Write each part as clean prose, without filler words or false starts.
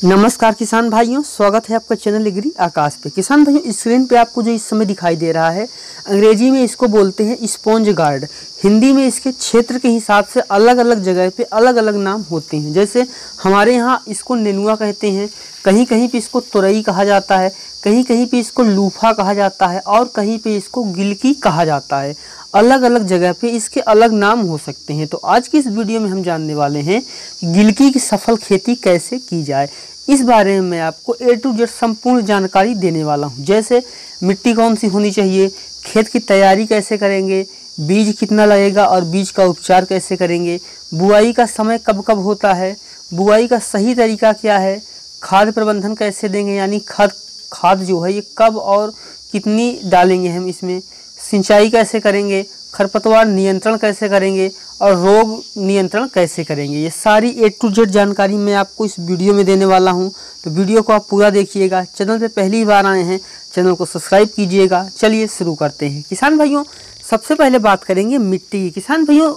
नमस्कार किसान भाइयों, स्वागत है आपका चैनल एग्री आकाश पे। किसान भाइयों, स्क्रीन पे आपको जो इस समय दिखाई दे रहा है, अंग्रेजी में इसको बोलते हैं स्पॉन्ज गार्ड। हिंदी में इसके क्षेत्र के हिसाब से अलग अलग जगह पे अलग अलग नाम होते हैं। जैसे हमारे यहाँ इसको नेनुआ कहते हैं, कहीं कहीं पे इसको तुरई कहा जाता है, कहीं कहीं पे इसको लूफा कहा जाता है और कहीं पे इसको गिलकी कहा जाता है। अलग अलग जगह पे इसके अलग नाम हो सकते हैं। तो आज की इस वीडियो में हम जानने वाले हैं गिलकी की सफल खेती कैसे की जाए। इस बारे में मैं आपको A to Z संपूर्ण जानकारी देने वाला हूं। जैसे मिट्टी कौन सी होनी चाहिए, खेत की तैयारी कैसे करेंगे, बीज कितना लगेगा और बीज का उपचार कैसे करेंगे, बुआई का समय कब कब होता है, बुआई का सही तरीका क्या है, खाद प्रबंधन कैसे देंगे, यानी खाद जो है ये कब और कितनी डालेंगे हम इसमें, सिंचाई कैसे करेंगे, खरपतवार नियंत्रण कैसे करेंगे और रोग नियंत्रण कैसे करेंगे। ये सारी A to Z जानकारी मैं आपको इस वीडियो में देने वाला हूं। तो वीडियो को आप पूरा देखिएगा। चैनल पे पहली बार आए हैं, चैनल को सब्सक्राइब कीजिएगा। चलिए शुरू करते हैं। किसान भाइयों, सबसे पहले बात करेंगे मिट्टी की। किसान भाइयों,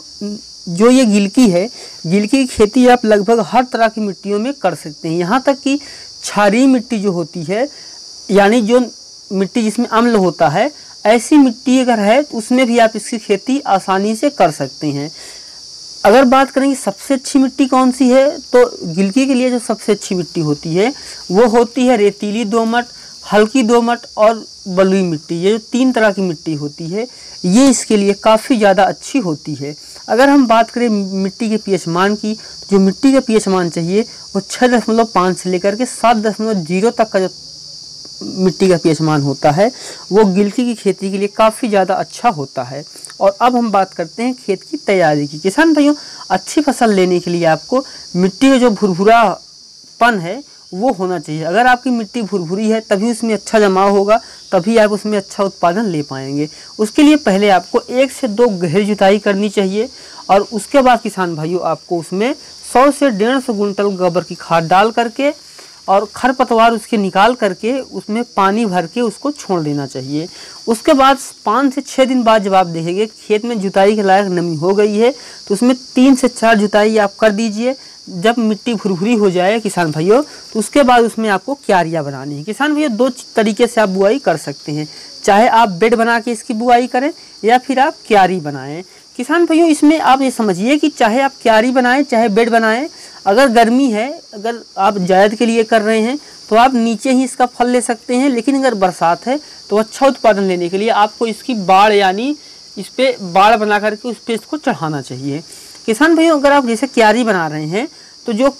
जो ये गिलकी है, गिलकी की खेती आप लगभग हर तरह की मिट्टियों में कर सकते हैं। यहाँ तक कि क्षारीय मिट्टी जो होती है, यानी जो मिट्टी जिसमें अम्ल होता है, ऐसी मिट्टी अगर है तो उसमें भी आप इसकी खेती आसानी से कर सकते हैं। अगर बात करेंगे सबसे अच्छी मिट्टी कौन सी है, तो गिलकी के लिए जो सबसे अच्छी मिट्टी होती है वो होती है रेतीली दोमट, हल्की दोमट और बलुई मिट्टी। ये जो 3 तरह की मिट्टी होती है, ये इसके लिए काफ़ी ज़्यादा अच्छी होती है। अगर हम बात करें मिट्टी के pH मान की, जो मिट्टी का pH मान चाहिए वो 6.5 से लेकर के 7.0 तक का जो मिट्टी का pH मान होता है वो गिलकी की खेती के लिए काफ़ी ज़्यादा अच्छा होता है। और अब हम बात करते हैं खेत की तैयारी की। किसान भाइयों, अच्छी फसल लेने के लिए आपको मिट्टी का जो भुरभुरापन है वो होना चाहिए। अगर आपकी मिट्टी भुरभुरी है तभी उसमें अच्छा जमाव होगा, तभी आप उसमें अच्छा उत्पादन ले पाएंगे। उसके लिए पहले आपको 1 से 2 गहरी जुताई करनी चाहिए और उसके बाद किसान भाइयों आपको उसमें 100 से 150 कुंटल गोबर की खाद डाल करके और खरपतवार उसके निकाल करके उसमें पानी भर के उसको छोड़ देना चाहिए। उसके बाद 5 से 6 दिन बाद जब आप देखेंगे खेत में जुताई के लायक नमी हो गई है तो उसमें 3 से 4 जुताई आप कर दीजिए। जब मिट्टी भुरभुरी हो जाए किसान भाइयों, तो उसके बाद उसमें आपको क्यारियाँ बनानी है। किसान भाइयों, 2 तरीके से आप बुआई कर सकते हैं। चाहे आप बेड बना के इसकी बुआई करें या फिर आप क्यारी बनाएं। किसान भाइयों, इसमें आप ये समझिए कि चाहे आप क्यारी बनाएं चाहे बेड बनाएं, अगर गर्मी है, अगर आप जायद के लिए कर रहे हैं तो आप नीचे ही इसका फल ले सकते हैं। लेकिन अगर बरसात है तो अच्छा उत्पादन लेने के लिए आपको इसकी बाड़, यानी इस पर बाड़ बना करके उस पर इसको चढ़ाना चाहिए। किसान भाइयों, अगर आप जैसे क्यारी बना रहे हैं तो जो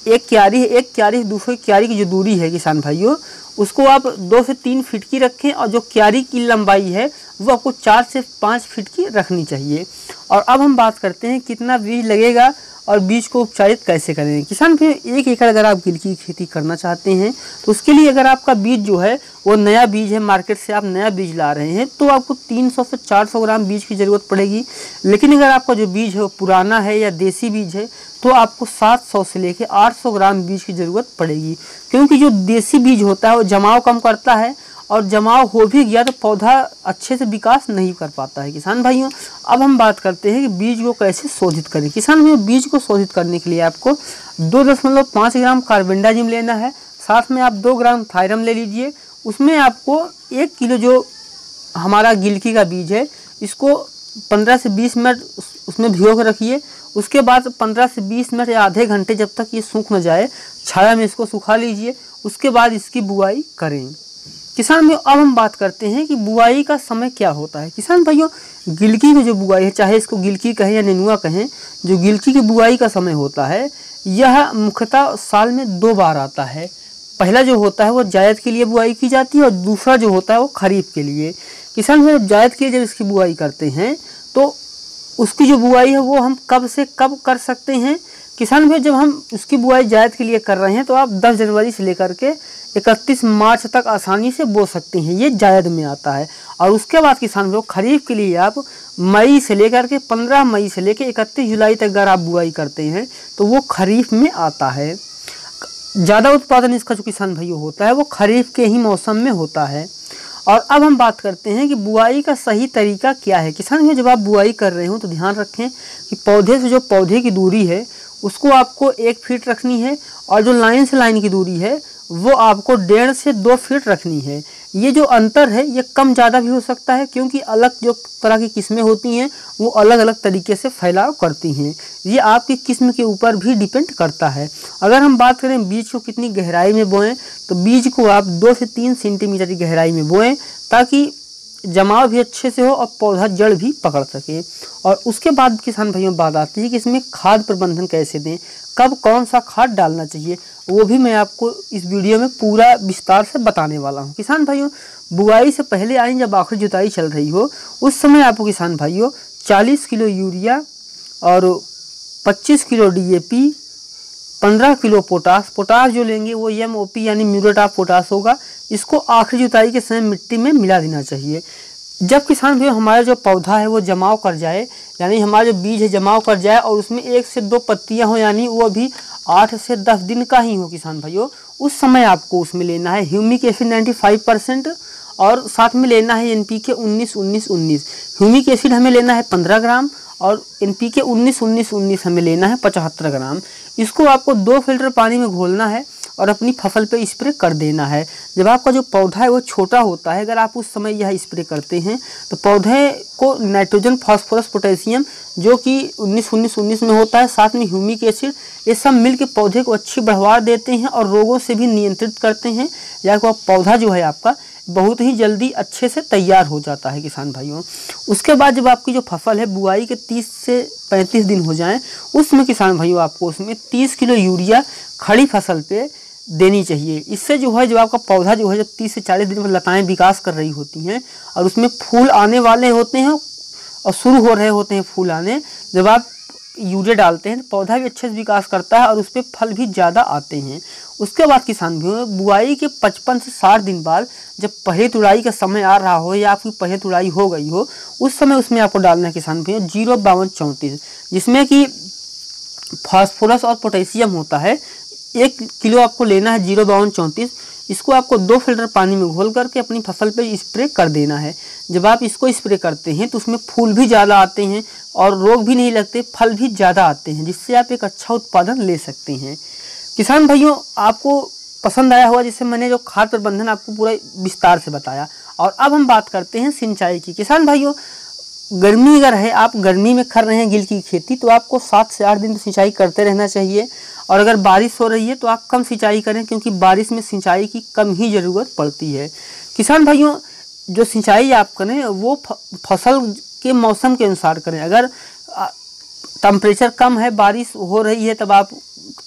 एक क्यारी दूसरी क्यारी की जो दूरी है किसान भाइयों, उसको आप 2 से 3 फीट की रखें और जो क्यारी की लंबाई है वो आपको 4 से 5 फीट की रखनी चाहिए। और अब हम बात करते हैं कितना बीज लगेगा और बीज को उपचारित कैसे करेंगे। किसान भाइयों, 1 एकड़ अगर आप गिलकी की खेती करना चाहते हैं तो उसके लिए अगर आपका बीज जो है वो नया बीज है, मार्केट से आप नया बीज ला रहे हैं, तो आपको 300 से 400 ग्राम बीज की ज़रूरत पड़ेगी। लेकिन अगर आपका जो बीज है वो पुराना है या देसी बीज है तो आपको 700 से लेकर 800 ग्राम बीज की ज़रूरत पड़ेगी। क्योंकि जो देसी बीज होता है वो जमाव कम करता है और जमाव हो भी गया तो पौधा अच्छे से विकास नहीं कर पाता है। किसान भाइयों, अब हम बात करते हैं कि बीज को कैसे शोधित करें। किसान भाइयों, बीज को शोधित करने के लिए आपको 2.5 ग्राम कार्बेंडाजिम लेना है, साथ में आप 2 ग्राम थायरम ले लीजिए। उसमें आपको 1 किलो जो हमारा गिलकी का बीज है इसको 15 से 20 मिनट उसमें भिगो कर रखिए। उसके बाद 15 से 20 मिनट या आधे घंटे जब तक ये सूख न जाए, छाया में इसको सुखा लीजिए। उसके बाद इसकी बुआई करें। किसान भाइयों, अब हम बात करते हैं कि बुआई का समय क्या होता है। किसान भाइयों, गिलकी की जो बुआई है, चाहे इसको गिलकी कहें या नेनुआ कहें, जो गिलकी की बुआई का समय होता है यह मुख्यतः साल में 2 बार आता है। पहला जो होता है वो जायद के लिए बुआई की जाती है और दूसरा जो होता है वो खरीफ के लिए। किसान भाइयों, जायद के लिए जब इसकी बुआई करते हैं तो उसकी जो बुआई है वो हम कब से कब कर सकते हैं। किसान भाई, जब हम उसकी बुआई जायद के लिए कर रहे हैं तो आप 10 जनवरी से लेकर के 31 मार्च तक आसानी से बो सकते हैं, ये जायद में आता है। और उसके बाद किसान भाई, खरीफ के लिए आप मई से लेकर के 15 मई से लेकर 31 जुलाई तक अगर आप बुआई करते हैं तो वो खरीफ में आता है। ज़्यादा उत्पादन इसका जो किसान भाइयों होता है वो खरीफ के ही मौसम में होता है। और अब हम बात करते हैं कि बुआई का सही तरीका क्या है। किसान भाइयों, जब आप बुआई कर रहे हो तो ध्यान रखें कि पौधे से जो पौधे की दूरी है उसको आपको 1 फीट रखनी है और जो लाइन से लाइन की दूरी है वो आपको 1.5 से 2 फीट रखनी है। ये जो अंतर है ये कम ज़्यादा भी हो सकता है, क्योंकि अलग जो तरह की किस्में होती हैं वो अलग अलग तरीके से फैलाव करती हैं। ये आपकी किस्म के ऊपर भी डिपेंड करता है। अगर हम बात करें बीज को कितनी गहराई में बोएं, तो बीज को आप 2 से 3 सेंटीमीटर की गहराई में बोएं, ताकि जमाव भी अच्छे से हो और पौधा जड़ भी पकड़ सके। और उसके बाद किसान भाइयों बात आती है कि इसमें खाद प्रबंधन कैसे दें, कब कौन सा खाद डालना चाहिए, वो भी मैं आपको इस वीडियो में पूरा विस्तार से बताने वाला हूँ। किसान भाइयों, बुआई से पहले यानी जब आखिरी जुताई चल रही हो उस समय आपको किसान भाइयों 40 किलो यूरिया और 25 किलो DAP, 15 किलो पोटास जो लेंगे वो MOP यानी म्यूरेट ऑफ पोटास होगा। इसको आखिरी जुताई के समय मिट्टी में मिला देना चाहिए। जब किसान भाइयों हमारा जो पौधा है वो जमाव कर जाए, यानी हमारा जो बीज है जमाव कर जाए और उसमें 1 से 2 पत्तियां हो, यानी वो अभी 8 से 10 दिन का ही हो किसान भाइयों, उस समय आपको उसमें लेना है ह्यूमिक एसिड 95% और साथ में लेना है NPK 19-19-19। ह्यूमिक एसिड हमें लेना है 15 ग्राम और NPK 19-19-19 हमें लेना है 75 ग्राम। इसको आपको 2 फिल्टर पानी में घोलना है और अपनी फसल पे स्प्रे कर देना है। जब आपका जो पौधा है वो छोटा होता है, अगर आप उस समय यह स्प्रे करते हैं तो पौधे को नाइट्रोजन, फास्फोरस, पोटेशियम जो कि 19-19-19 में होता है, साथ में ह्यूमिक एसिड, ये सब मिलकर पौधे को अच्छी बढ़ावा देते हैं और रोगों से भी नियंत्रित करते हैं। या पौधा जो है आपका बहुत ही जल्दी अच्छे से तैयार हो जाता है किसान भाइयों। उसके बाद जब आपकी जो फसल है बुआई के 30 से 35 दिन हो जाएं, उसमें किसान भाइयों आपको उसमें 30 किलो यूरिया खड़ी फसल पे देनी चाहिए। इससे जो है जब आपका पौधा जो है जब 30 से 40 दिन में लताएं विकास कर रही होती हैं और उसमें फूल आने वाले होते हैं और शुरू हो रहे होते हैं फूल आने, जब आप यूरिया डालते हैं तो पौधा भी अच्छे से विकास करता है और उस पर फल भी ज़्यादा आते हैं। उसके बाद किसान भाइयों बुआई के 55 से 60 दिन बाद जब पहली तुड़ाई का समय आ रहा हो या आपकी पहली तुड़ाई हो गई हो, उस समय उसमें आपको डालना है किसान भाइयों 05234, जिसमें कि फास्फोरस और पोटेशियम होता है। 1 किलो आपको लेना है 05234। इसको आपको 2 फिल्टर पानी में घोल करके अपनी फसल पे स्प्रे कर देना है। जब आप इसको स्प्रे करते हैं तो उसमें फूल भी ज़्यादा आते हैं और रोग भी नहीं लगते, फल भी ज़्यादा आते हैं, जिससे आप एक अच्छा उत्पादन ले सकते हैं। किसान भाइयों आपको पसंद आया होगा जिससे मैंने जो खाद प्रबंधन आपको पूरा विस्तार से बताया। और अब हम बात करते हैं सिंचाई की। किसान भाइयों गर्मी अगर है, आप गर्मी में कर रहे हैं गिल की खेती, तो आपको 7 से 8 दिन सिंचाई करते रहना चाहिए। और अगर बारिश हो रही है तो आप कम सिंचाई करें, क्योंकि बारिश में सिंचाई की कम ही ज़रूरत पड़ती है। किसान भाइयों जो सिंचाई आप करें वो फसल के मौसम के अनुसार करें। अगर टेम्परेचर कम है, बारिश हो रही है, तब आप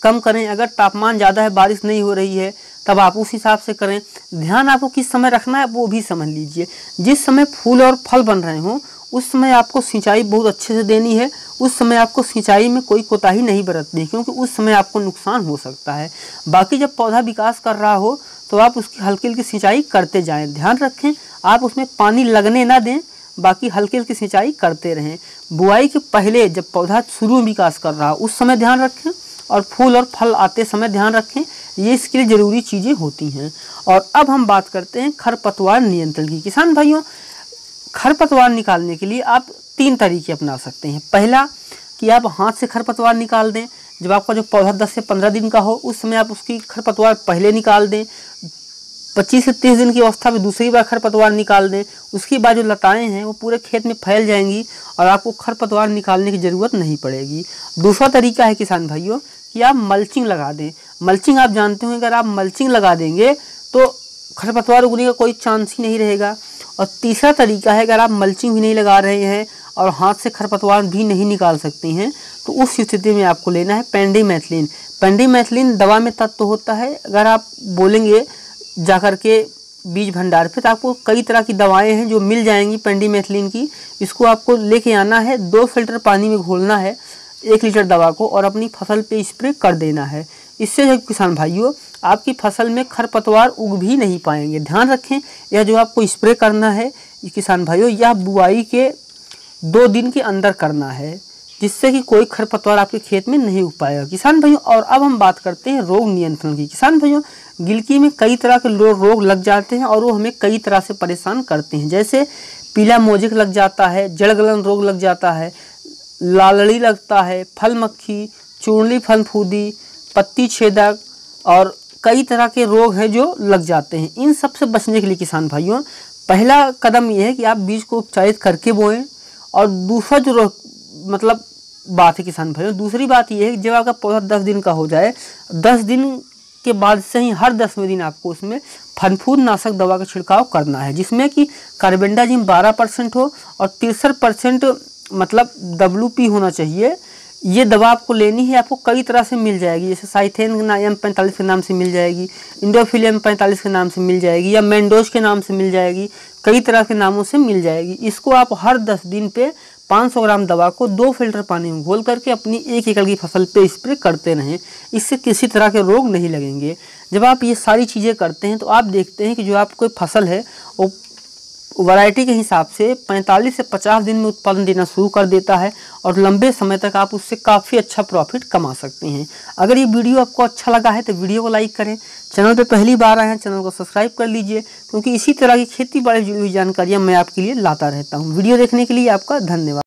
कम करें। अगर तापमान ज़्यादा है, बारिश नहीं हो रही है, तब आप उस हिसाब से करें। ध्यान आपको किस समय रखना है वो भी समझ लीजिए। जिस समय फूल और फल बन रहे हों उस समय आपको सिंचाई बहुत अच्छे से देनी है। उस समय आपको सिंचाई में कोई कोताही नहीं बरतनी है, क्योंकि उस समय आपको नुकसान हो सकता है। बाकी जब पौधा विकास कर रहा हो तो आप उसकी हल्की हल्की सिंचाई करते जाएं। ध्यान रखें आप उसमें पानी लगने ना दें, बाकी हल्की हल्की सिंचाई करते रहें। बुआई के पहले जब पौधा शुरू में विकास कर रहा हो उस समय ध्यान रखें, और फूल और फल आते समय ध्यान रखें। ये इसके लिए ज़रूरी चीज़ें होती हैं। और अब हम बात करते हैं खरपतवार नियंत्रण की। किसान भाइयों खरपतवार निकालने के लिए आप 3 तरीके अपना सकते हैं। पहला कि आप हाथ से खरपतवार निकाल दें। जब आपका जो पौधा 10 से 15 दिन का हो उस समय आप उसकी खरपतवार पहले निकाल दें। 25 से 30 दिन की अवस्था में दूसरी बार खरपतवार निकाल दें। उसके बाद जो लताएं हैं वो पूरे खेत में फैल जाएंगी और आपको खरपतवार निकालने की ज़रूरत नहीं पड़ेगी। दूसरा तरीका है किसान भाइयों कि आप मल्चिंग लगा दें। मल्चिंग आप जानते हो, अगर आप मल्चिंग लगा देंगे तो खरपतवार उगने का कोई चांस ही नहीं रहेगा। और तीसरा तरीका है अगर आप मल्चिंग भी नहीं लगा रहे हैं और हाथ से खरपतवार भी नहीं निकाल सकते हैं तो उस स्थिति में आपको लेना है पेंडिमेथलिन। पेंडिमेथलिन दवा में तत्व होता है। अगर आप बोलेंगे जाकर के बीज भंडार पे तो आपको कई तरह की दवाएं हैं जो मिल जाएंगी पेंडिमेथलिन की। इसको आपको लेके आना है, 2 फिल्टर पानी में घोलना है 1 लीटर दवा को और अपनी फसल पे स्प्रे कर देना है। इससे जो किसान भाइयों आपकी फसल में खरपतवार उग भी नहीं पाएंगे। ध्यान रखें यह जो आपको स्प्रे करना है किसान भाइयों यह बुआई के 2 दिन के अंदर करना है, जिससे कि कोई खरपतवार आपके खेत में नहीं उग पाएगा किसान भाइयों। और अब हम बात करते हैं रोग नियंत्रण की। किसान भाइयों गिलकी में कई तरह के रोग लग जाते हैं और वो हमें कई तरह से परेशान करते हैं। जैसे पीला मोजिक लग जाता है, जड़ गलन रोग लग जाता है, लालड़ी लगता है, फल मक्खी, चूर्णी फनफूदी, पत्ती छेदक और कई तरह के रोग हैं जो लग जाते हैं। इन सब से बचने के लिए किसान भाइयों पहला कदम ये है कि आप बीज को उपचारित करके बोएं। और दूसरा जो मतलब बात है किसान भाइयों, दूसरी बात ये है कि जब आपका पौधा 10 दिन का हो जाए, 10 दिन के बाद से ही हर 10वें दिन आपको उसमें फनफूद नाशक दवा का छिड़काव करना है, जिसमें कि कार्बेंडाजिम 12% हो और 63% मतलब WP होना चाहिए। ये दवा आपको लेनी है, आपको कई तरह से मिल जाएगी, जैसे साइथेन M45 के नाम से मिल जाएगी, इंडोफिल M45 के नाम से मिल जाएगी, या मेंडोज के नाम से मिल जाएगी, कई तरह के नामों से मिल जाएगी। इसको आप हर 10 दिन पे 500 ग्राम दवा को 2 फिल्टर पानी में घोल करके अपनी 1 एकड़ की फसल पे स्प्रे करते रहें। इससे किसी तरह के रोग नहीं लगेंगे। जब आप ये सारी चीज़ें करते हैं तो आप देखते हैं कि जो आपकी फसल है वो वैरायटी के हिसाब से 45 से 50 दिन में उत्पादन देना शुरू कर देता है और लंबे समय तक आप उससे काफ़ी अच्छा प्रॉफिट कमा सकते हैं। अगर ये वीडियो आपको अच्छा लगा है तो वीडियो को लाइक करें, चैनल पे पहली बार आए हैं चैनल को सब्सक्राइब कर लीजिए, क्योंकि इसी तरह की खेती बाड़ी जुड़ी हुई जानकारियाँ मैं आपके लिए लाता रहता हूँ। वीडियो देखने के लिए आपका धन्यवाद।